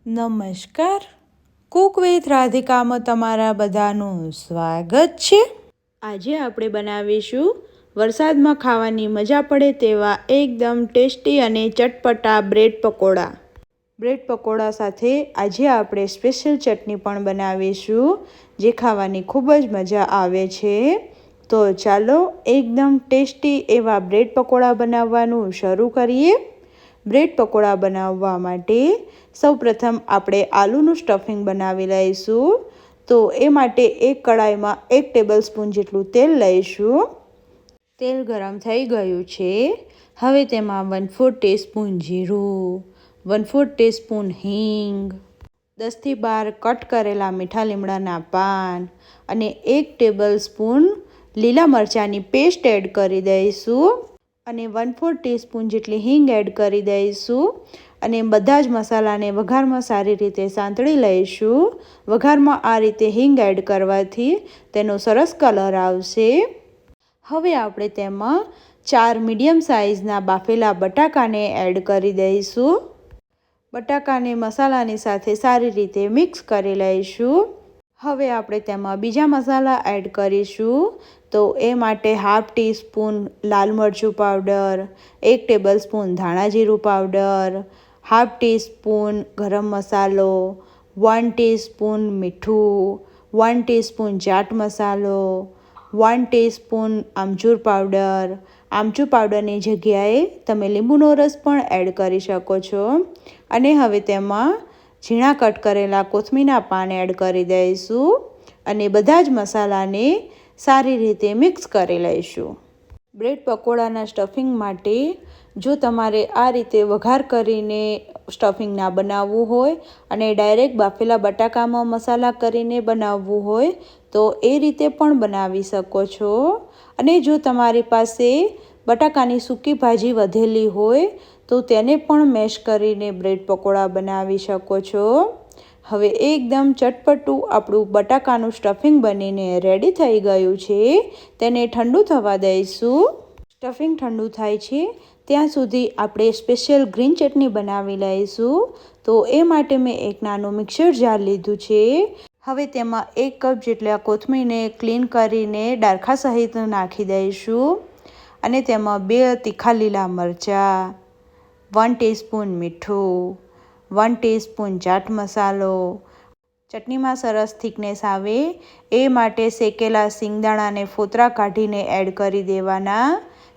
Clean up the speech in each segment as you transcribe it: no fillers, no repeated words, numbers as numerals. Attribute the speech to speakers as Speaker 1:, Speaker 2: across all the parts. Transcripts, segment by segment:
Speaker 1: નમસ્કાર, Cook with રાધિકામાં તમારા બધાનું સ્વાગત છે। આજે આપણે બનાવીશું વરસાદમાં ખાવાની મજા પડે તેવા એકદમ ટેસ્ટી અને ચટપટા બ્રેડ પકોડા। બ્રેડ પકોડા સાથે આજે આપણે સ્પેશિયલ ચટણી પણ બનાવીશું, જે ખાવાની ખૂબ જ મજા આવે છે। તો ચાલો એકદમ ટેસ્ટી એવા બ્રેડ પકોડા બનાવવાનું શરૂ કરીએ। બ્રેડ પકોડા બનાવવા માટે સૌપ્રથમ આપણે આલુનું સ્ટફિંગ બનાવી લઈશું। તો એ માટે એક કડાઈમાં 1 ટેબલસ્પૂન જેટલું તેલ લઈશું। તેલ ગરમ થઈ ગયું છે, હવે તેમાં 1/4 ટીસ્પૂન જીરું, 1/4 ટીસ્પૂન હિંગ, 10 થી 12 કટ કરેલા મીઠા લીમડાના પાન અને 1 ટેબલસ્પૂન લીલા મરચાંની પેસ્ટ એડ કરી દઈશું અને 1/4 ટીસ્પૂન જેટલી હિંગ એડ કરી દઈશું અને બધા જ મસાલાને વઘારમાં સારી રીતે સાંતળી લઈશું। વઘારમાં આ રીતે હિંગ એડ કરવાથી તેનો સરસ કલર આવશે। હવે આપણે તેમાં 4 મીડિયમ સાઇઝના બાફેલા બટાકાને એડ કરી દઈશું। બટાકાને મસાલાની સાથે સારી રીતે મિક્સ કરી લઈશું। હવે આપણે તેમાં બીજા મસાલા એડ કરીશું। તો એ માટે 1/2 ટીસ્પૂન લાલ મરચું પાવડર, 1 ટેબલસ્પૂન ધાણા જીરું પાવડર, 1/2 ટીસ્પૂન ગરમ મસાલો, 1 ટીસ્પૂન મીઠું, 1 ટીસ્પૂન ચાટ મસાલો, 1 ટીસ્પૂન આમચૂર પાવડર। આમચૂર પાવડરની જગ્યાએ તમે લીંબુનો રસ પણ એડ કરી શકો છો। અને હવે તેમાં ઝીણા કટ કરેલા કોથમીરના પાન એડ કરી દઈશું અને બધા જ મસાલાને સારી રીતે મિક્સ કરી લઈશું। બ્રેડ પકોડાના સ્ટફિંગ માટે જો તમારે આ રીતે વઘાર કરીને સ્ટફિંગ ના બનાવવું હોય અને ડાયરેક્ટ બાફેલા બટાકામાં મસાલા કરીને બનાવવું હોય તો એ રીતે પણ બનાવી શકો છો। અને જો તમારી પાસે બટાકાની સૂકી ભાજી વધેલી હોય તો તેને પણ મેશ કરીને બ્રેડ પકોડા બનાવી શકો છો। હવે એકદમ ચટપટું આપણું બટાકાનું સ્ટફિંગ બનીને રેડી થઈ ગયું છે। તેને ઠંડુ થવા દઈશું। સ્ટફિંગ ઠંડુ થાય છે ત્યાં સુધી આપણે સ્પેશિયલ ગ્રીન ચટણી બનાવી લઈશું। તો એ માટે મેં એક નાનું મિક્સર જાર લીધું છે। હવે તેમાં 1 કપ જેટલા કોથમીરને ક્લીન કરીને ડારખા સહિત નાખી દઈશું અને તેમાં 2 તીખા લીલા મરચાં, 1 ટીસ્પૂન મીઠું, 1 ટીસ્પૂન ચાટ મસાલો। ચટણીમાં સરસ થિકનેસ આવે એ માટે શેકેલા સિંગદાણાને ફોતરા કાઢીને એડ કરી દેવાના।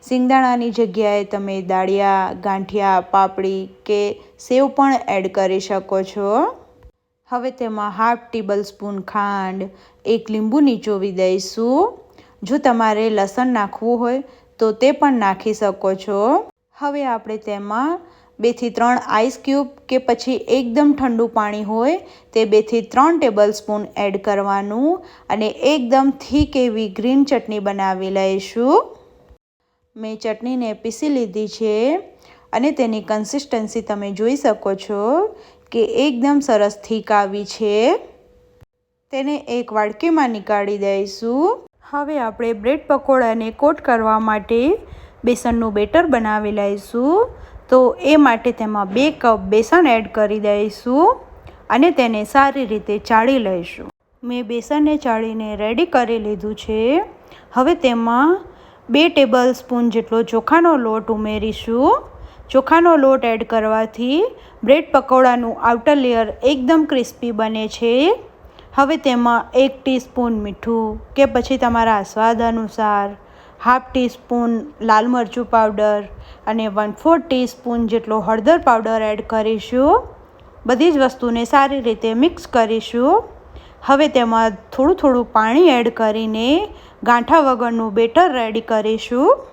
Speaker 1: સિંગદાણાની જગ્યાએ તમે દાળિયા, ગાંઠિયા, પાપડી કે સેવ પણ એડ કરી શકો છો। હવે તેમાં 1/2 ટેબલસ્પૂન ખાંડ, 1 લીંબુ નીચોવી દઈશું। જો તમારે લસણ નાખવું હોય તો તે પણ નાખી શકો છો। હવે આપણે તેમાં 2 થી 3 આઈસ ક્યુબ કે પછી એકદમ ઠંડુ પાણી હોય તે 2 થી 3 ટેબલસ્પૂન એડ કરવાનું અને એકદમ થીક એવી ગ્રીન ચટણી બનાવી લઈશું। મેં ચટણીને પીસી લીધી છે અને તેની કન્સિસ્ટન્સી તમે જોઈ શકો છો કે એકદમ સરસ થીક આવી છે। તેને એક વાડકીમાં નીકાળી દઈશું। હવે આપણે બ્રેડ પકોડાને કોટ કરવા માટે બેસનનું બેટર બનાવી લઈશું। તો એ માટે તેમાં 2 કપ બેસન એડ કરી દઈશું અને તેને સારી રીતે ચાળી લઈશું। મેં બેસનને ચાળીને રેડી કરી લીધું છે। હવે તેમાં 2 ટેબલસ્પૂન જેટલો ચોખાનો લોટ ઉમેરીશું। ચોખાનો લોટ એડ કરવાથી બ્રેડ પકોડાનું આઉટર લેયર એકદમ ક્રિસ્પી બને છે। હવે તેમાં 1 ટીસ્પૂન મીઠું કે પછી તમારા સ્વાદ અનુસાર, 1/2 ટીસ્પૂન લાલ મરચું પાવડર અને 1/4 ટીસ્પૂન જેટલો હળદર પાવડર એડ કરીશું। બધી જ વસ્તુને સારી રીતે મિક્સ કરીશું। હવે તેમાં થોડું થોડું પાણી એડ કરીને ગાંઠા વગરનું બેટર રેડી કરીશું।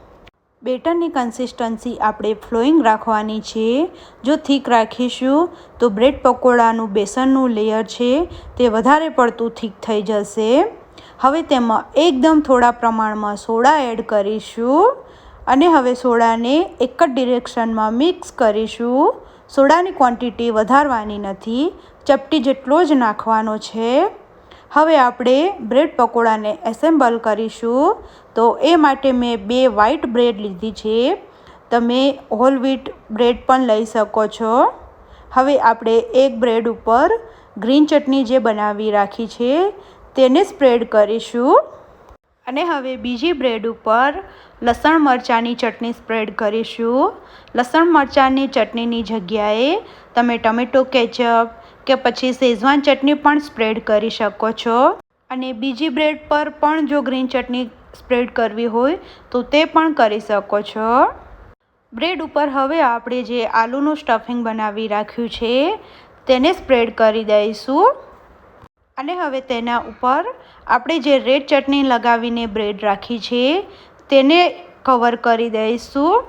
Speaker 1: બેટરની કન્સિસ્ટન્સી આપણે ફ્લોઈંગ રાખવાની છે। જો થીક રાખીશું તો બ્રેડ પકોડાનું બેસનનું લેયર છે તે વધારે પડતું થીક થઈ જશે। હવે તેમાં એકદમ થોડા પ્રમાણમાં સોડા એડ કરીશું અને હવે સોડાને એક જ ડિરેક્શનમાં મિક્સ કરીશું। સોડાની ક્વોન્ટિટી વધારવાની નથી, ચપટી જેટલો જ નાખવાનો છે। હવે આપણે બ્રેડ પકોડાને એસેમ્બલ કરીશું। તો એ માટે મેં 2 વ્હાઈટ બ્રેડ લીધી છે। તમે હોલ વ્હીટ બ્રેડ પણ લઈ શકો છો। હવે આપણે એક બ્રેડ ઉપર ગ્રીન ચટણી જે બનાવી રાખી છે તેને સ્પ્રેડ કરીશું. અને હવે બીજી બ્રેડ ઉપર લસણ મરચાંની ચટણી સ્પ્રેડ કરીશું. લસણ મરચાંની ચટણીની જગ્યાએ તમે ટમેટો કેચઅપ કે પછી શેઝવાન ચટણી પણ સ્પ્રેડ કરી શકો છો. અને બીજી બ્રેડ પર પણ જો ગ્રીન ચટણી સ્પ્રેડ કરવી હોય તો તે પણ કરી શકો છો. બ્રેડ ઉપર હવે આપણે જે આલુનું સ્ટફિંગ બનાવી રાખ્યું છે તેને સ્પ્રેડ કરી દઈશું. અને હવે તેના ઉપર આપણે જે રેડ ચટણી લગાવીને બ્રેડ રાખી છે તેને કવર કરી દઈશું.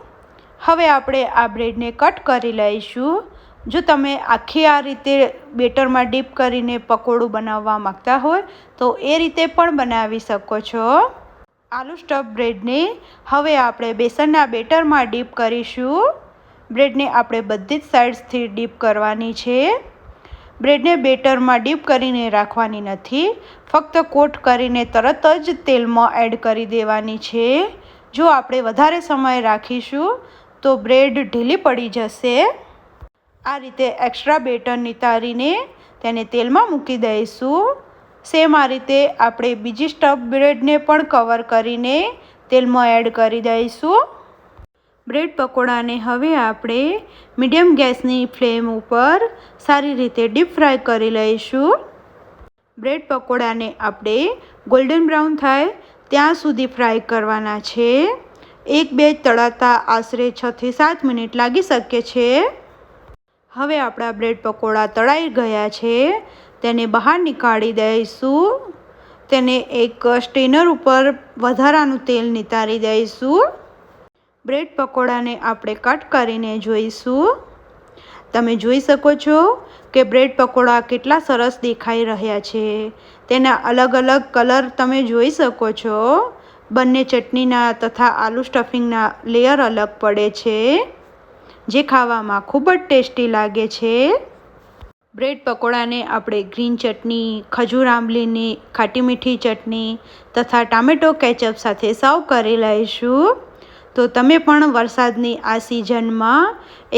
Speaker 1: હવે આપણે આ બ્રેડને કટ કરી લઈશું. જો તમે આખી આ રીતે બેટરમાં ડીપ કરીને પકોડું બનાવવા માંગતા હોય તો એ રીતે પણ બનાવી શકો છો. આલુ સ્ટફ બ્રેડને હવે આપણે બેસનના બેટરમાં ડીપ કરીશું. બ્રેડને આપણે બધી જ સાઈડ્સથી ડીપ કરવાની છે. બ્રેડને બેટરમાં ડીપ કરીને રાખવાની નથી, ફક્ત કોટ કરીને તરત જ તેલમાં એડ કરી દેવાની છે. જો આપણે વધારે સમય રાખીશું તો બ્રેડ ઢીલી પડી જશે. આ રીતે એક્સ્ટ્રા બેટર નિતારીને તેને તેલમાં મૂકી દઈશું. સેમ આ રીતે આપણે બીજી સ્ટફ બ્રેડને પણ કવર કરીને તેલમાં એડ કરી દઈશું. બ્રેડ પકોડાને હવે આપણે મીડિયમ ગેસની ફ્લેમ ઉપર સારી રીતે ડીપ ફ્રાય કરી લઈશું. બ્રેડ પકોડાને આપણે ગોલ્ડન બ્રાઉન થાય ત્યાં સુધી ફ્રાય કરવાના છે. એક બેચ તળાતા આશરે 6 થી 7 મિનિટ લાગી શકે છે. હવે આપણા બ્રેડ પકોડા તળાઈ ગયા છે. તેને બહાર નીકાળી દઈશું. તેને એક સ્ટેનર ઉપર વધારાનું તેલ નિતારી દઈશું. બ્રેડ પકોડાને આપણે કટ કરીને જોઈશું. તમે જોઈ શકો છો કે બ્રેડ પકોડા કેટલા સરસ દેખાઈ રહ્યા છે. તેના અલગ અલગ કલર તમે જોઈ શકો છો. બંને ચટણીના તથા આલુ સ્ટફિંગના લેયર અલગ પડે છે, જે ખાવામાં ખૂબ જ ટેસ્ટી લાગે છે. બ્રેડ પકોડાને આપણે ગ્રીન ચટણી, ખજૂર આંબલીની ખાટી મીઠી ચટણી તથા ટામેટો કેચઅપ સાથે સર્વ કરી લઈશું. તો તમે પણ વરસાદની આ સિઝનમાં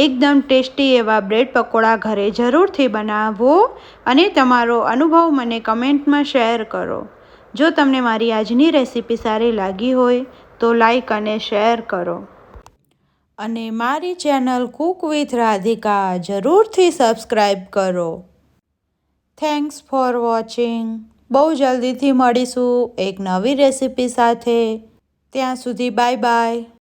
Speaker 1: એકદમ ટેસ્ટી એવા બ્રેડ પકોડા ઘરે જરૂરથી બનાવો અને તમારો અનુભવ મને કમેન્ટમાં શેર કરો. જો તમને મારી આજની રેસીપી સારી લાગી હોય તો લાઈક અને શેર કરો. અને મારી ચેનલ કુક વિથ રાધિકા જરૂરથી સબસ્ક્રાઈબ કરો. Thanks for watching. બહુ જલ્દીથી મળીશું એક નવી રેસીપી સાથે. ત્યાં સુધી બાય બાય.